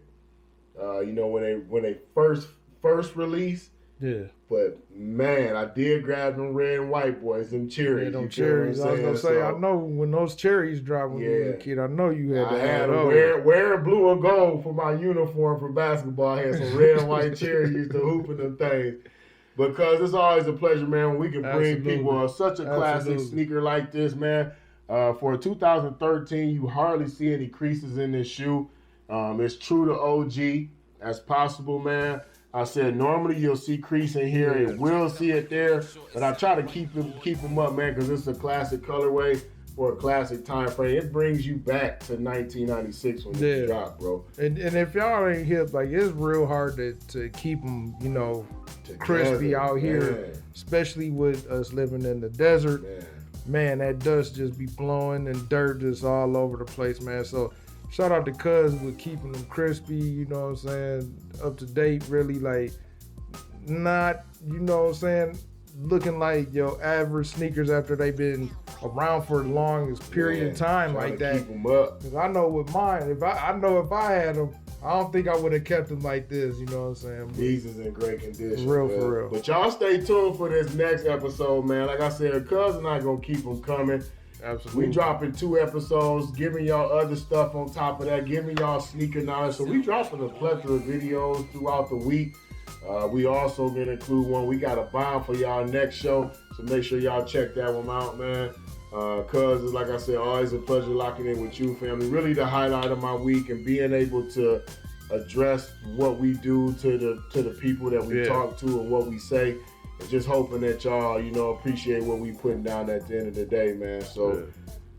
You know, when they first released.
Yeah.
But man, I did grab them red and white boys, them cherries.
Yeah, them
you
cherries.
feel what
I
I'm
was gonna
saying?
say, I know when those cherries dropped when you were a kid, I know you had to
I
have
had
those.
wearing blue or gold for my uniform for basketball. I had some red and white cherries, used to hooping them things. Because it's always a pleasure, man, when we can bring
Absolutely.
people such a classic sneaker like this, man. For 2013, you hardly see any creases in this shoe. It's true to OG as possible, man. I said normally you'll see crease in here, you will see it there, but I try to keep them up, man, because it's a classic colorway for a classic time frame. It brings you back to 1996 when it dropped, bro.
And if y'all ain't hip, like it's real hard to keep them, you know, crispy out here, especially with us living in the desert. Man, that dust just be blowing and dirt just all over the place, man. So shout out to Cuz with keeping them crispy, you know what I'm saying, up to date, really, like not, you know what I'm saying, looking like your average sneakers after they've been around for the longest period of time like that.
Keep them up.
Because I know with mine, I know if I had them, I don't think I would have kept them like this, you know what I'm saying? But
these is in great condition.
For
man.
real.
But y'all stay tuned for this next episode, man. Like I said, Cuz and I gonna keep them coming.
Absolutely.
We dropping 2 episodes, giving y'all other stuff on top of that, giving y'all sneaker knowledge. So we dropping a plethora of videos throughout the week. We also gonna include one. We got a bomb for y'all next show, so make sure y'all check that one out, man. Cuz, like I said, always a pleasure locking in with you, family. Really the highlight of my week and being able to address what we do to the people that we talk to and what we say. And just hoping that y'all, you know, appreciate what we putting down at the end of the day, man. So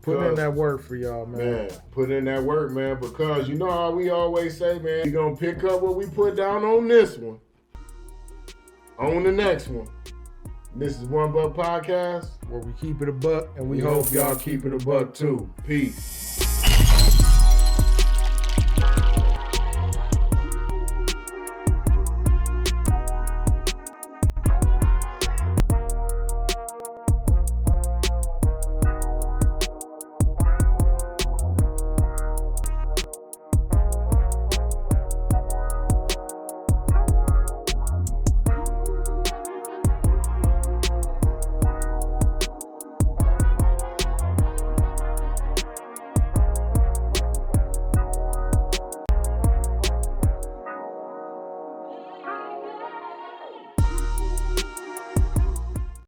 put in that work for y'all, man.
Put in that work, man, because you know how we always say, man, we gonna pick up what we put down on this one, on the next one. This is One Buck Podcast,
where we keep it a buck, and we hope y'all keep it a buck too.
Peace.